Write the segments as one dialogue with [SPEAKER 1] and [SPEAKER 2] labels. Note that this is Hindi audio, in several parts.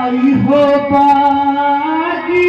[SPEAKER 1] आई हो बागी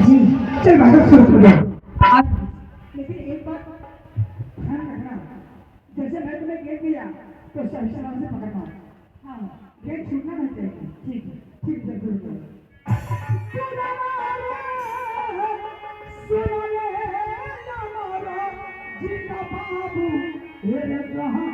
[SPEAKER 1] जी चल भागवत शुरू करो। लेकिन एक बात ध्यान रखना, जैसे मैं तुम्हें गेट दिया तो सही सलाम से पकड़ना। हाँ, गेट छूटना नहीं चाहिए। ठीक है, ठीक है, शुरू करो। जीता बाबू मेरे जहां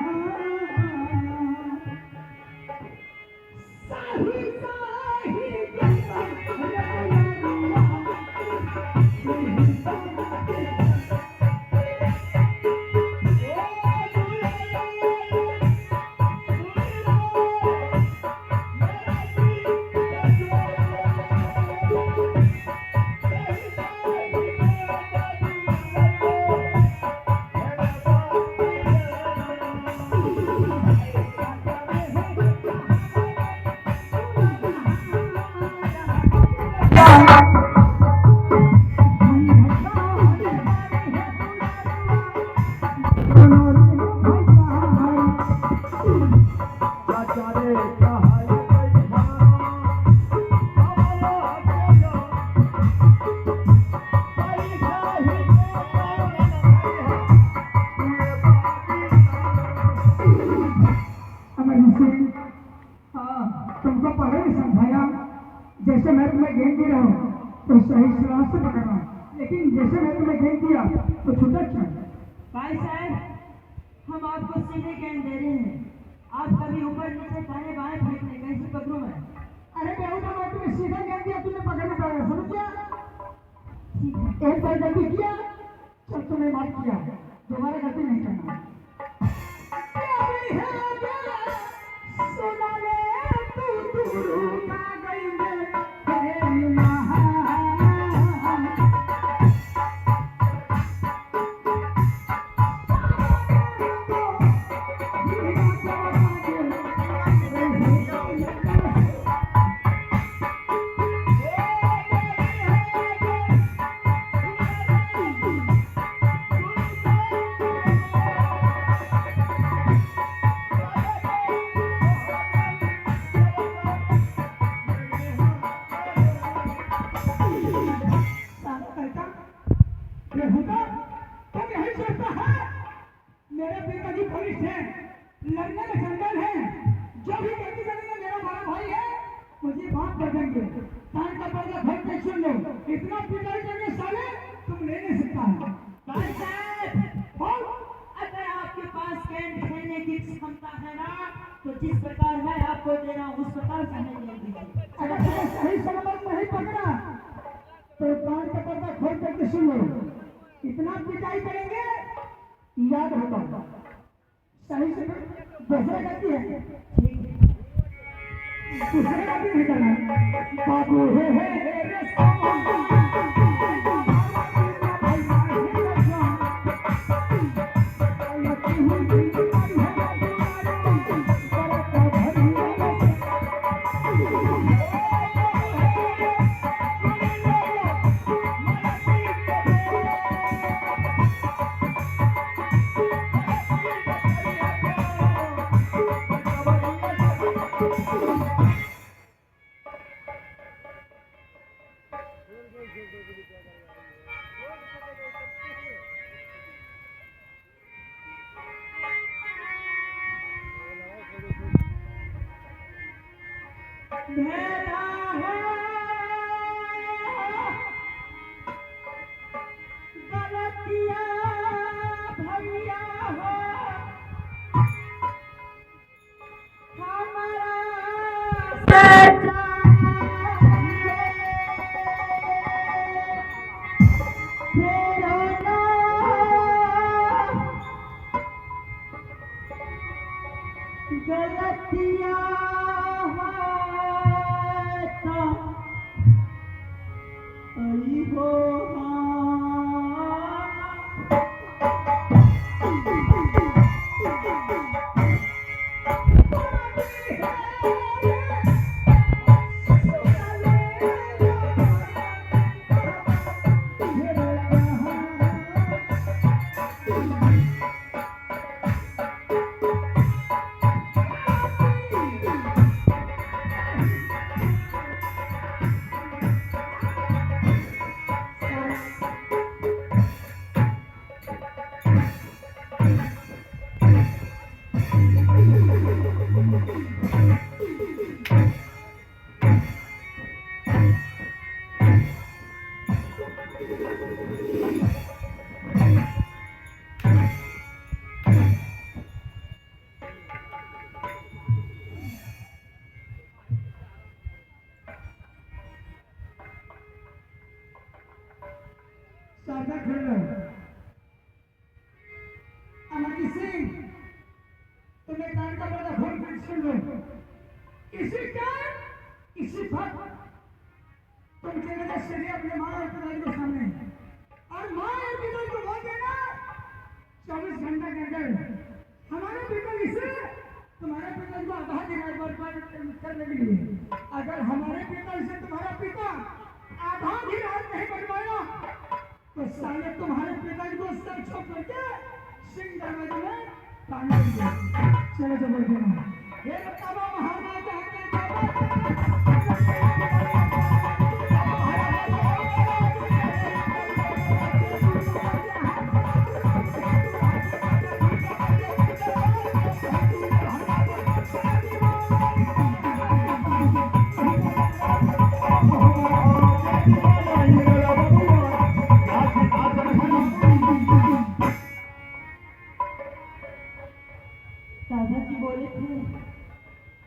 [SPEAKER 1] साही तुमको पहले भी समझाया, जैसे मैं तुम्हें गेंद दे रहा हूँ तो सही सलाह से पकड़ना, लेकिन जैसे मैं तुम्हें गेंद दिया तो छूटा क्यों?
[SPEAKER 2] भाई साहब, हम आपको सीधे गेंद दे रहे हैं, आप कभी ऊपर नीचे दाएं बाएं फेंकने कैसे पकड़ू मैं?
[SPEAKER 1] अरे बेटा, मैं तुम्हें सीधा गेंद दिया, तुमने पकड़ना पड़ेगा, समझ गया? एक बार गलती किया, चल तुम्हें माफ किया, दोबारा गलती नहीं करना। मेरे पिताजी पुलिस है, लड़ने में जंगल है, जो भी गलती करेंगे मेरा बड़ा भाई है, मुझे बात कर देंगे। कान का पर्दा खोल के सुन लो, इतना पिटाई करने साले तुम ले नहीं सकता है।
[SPEAKER 2] भाई साहब, अगर आपके पास गेंद खेलने की क्षमता है ना, तो जिस प्रकार मैं आपको दे रहा हूँ उस प्रकार से हमें गेंद दीजिए।
[SPEAKER 1] अगर तुम्हें सही सलामत नहीं पकड़ा तो कान का पर्दा खोल करके सुन लो, इतना पिटाई करेंगे याद होगा। सही से दूसरा गलती है, दूसरा गलती नहीं करना। बाबू हे
[SPEAKER 2] भेदा है गलतियाँ भैया हो हमारा सच्चा फेरो ना गलतियाँ है तो आई हो
[SPEAKER 1] शारदा खेलो अमरजीत सिंह तुम्हें कान का बड़ा फोन फिर सुन लो इसी टाइम इसी वक्त तुम चले जाओ सीधे अपने माँ और पिताजी के सामने और माँ और पिताजी को बोल देना 24 घंटे के अंदर हमारे पिताजी से तुम्हारे पिताजी को आधा दिनार बर्बाद करने के लिए अगर हमारे पिताजी से तुम्हारा पिता आधा दिनार नहीं बनवाया तो साले तुम्हारे पिताजी को सर छोड़ करके सिंह दरवाजे में टांग देंगे चलो चलो बोलो ये बताओ महाराजा
[SPEAKER 2] दादाजी बोले थे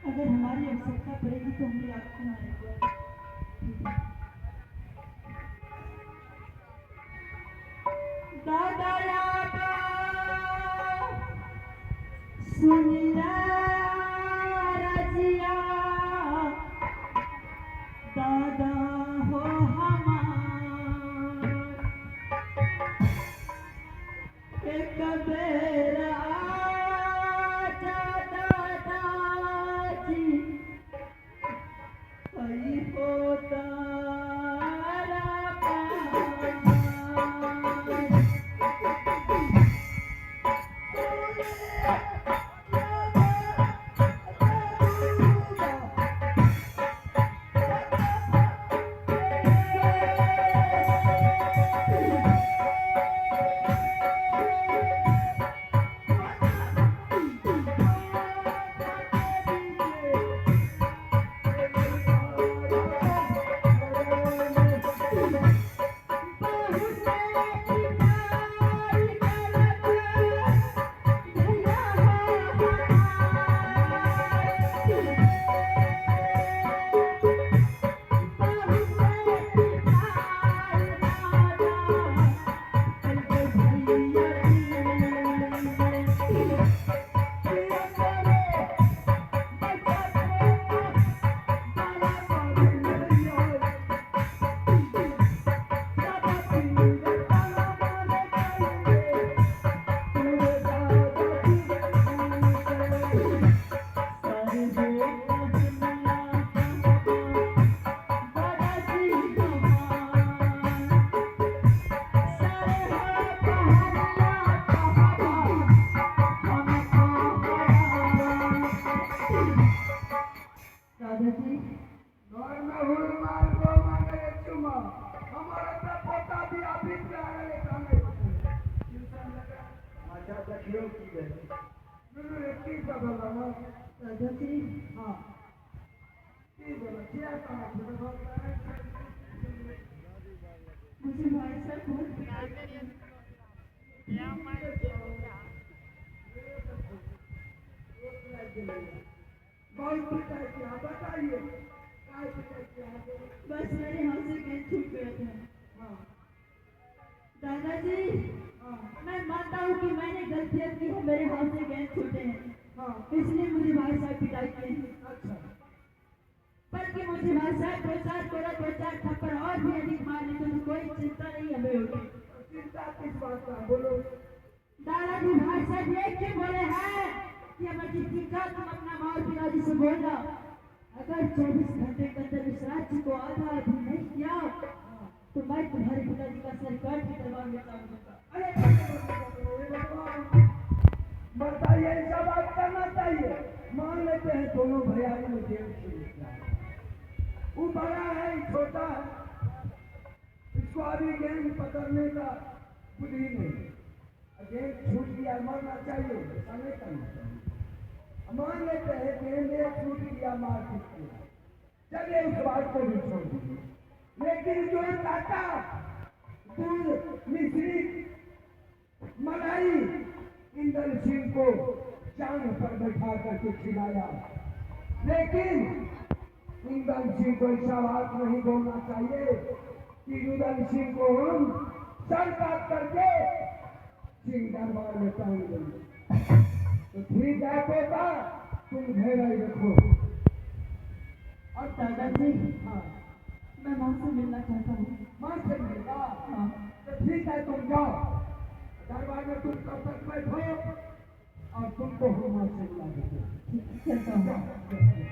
[SPEAKER 2] अगर हमारी आवश्यकता पड़ेगी तो हम आपको मारेंगे दादा यादा सुनिया रजिया दादा हो हमार एक बेरा मुझे भाई साहब बहुत पिटाई करते हैं।
[SPEAKER 1] बहुत पिटाई किया, बताइए काय पिटाई किया?
[SPEAKER 2] बस मेरे हाथ से गेंद छूट गया था।
[SPEAKER 1] हाँ
[SPEAKER 2] दादाजी,
[SPEAKER 1] हाँ
[SPEAKER 2] मैं मानता हूँ कि मैंने गलतियाँ की है, मेरे हाथ से गेंद छूटे हैं,
[SPEAKER 1] हाँ,
[SPEAKER 2] इसलिए मुझे भाई साहब पिटाई की है।
[SPEAKER 1] अच्छा
[SPEAKER 2] बल्कि मुझे भाई साहब दो चार थप्पड़ और भी अधिक मार लेते तो कोई चिंता नहीं हमें होगी।
[SPEAKER 1] चिंता किस बात का, बोलो।
[SPEAKER 2] दादाजी, भाई साहब ये क्यों बोले हैं कि अगर जिसकी का तुम अपना माँ और पिताजी से बोलना, अगर 24 घंटे के अंदर इस राज्य को आधा भी नहीं किया तो मैं तुम्हारे पिताजी का सर काट के दरबार में टांग दूंगा।
[SPEAKER 1] अरे बताइए, ऐसा बात करना चाहिए। मान लेते हैं दोनों भैयारी में जेल शुरू किया है, वो बड़ा है छोटा है, इसको अभी गेंद पकड़ने का बुद्धि नहीं, गेंद छूट गया, मरना चाहिए, ऐसा नहीं करना चाहिए। मान लेते हैं गेंद छूट गया, मार पीट किया, चलिए उस बात को भी छोड़ दीजिए। लेकिन जो काटा दूध मिश्री मलाई इंदल सिंह को चांद पर बैठा करके खिलाया, लेकिन इंदल सिंह को ऐसा बात नहीं बोलना चाहिए कि इंदल सिंह को हम सर काट करके सिंह दरबार में टांग देंगे। तो ठीक है बेटा, तुम घेरा ही रखो।
[SPEAKER 2] और दादाजी,
[SPEAKER 1] हाँ,
[SPEAKER 2] मैं माँ से मिलना चाहता हूँ।
[SPEAKER 1] मां से मिलेगा?
[SPEAKER 2] हाँ।
[SPEAKER 1] तो ठीक है, तुम जाओ दरबार में, तुम कब तक बैठो और तुमको हम मां से मिला देते हैं।
[SPEAKER 2] चलता हूँ।
[SPEAKER 1] जाओ।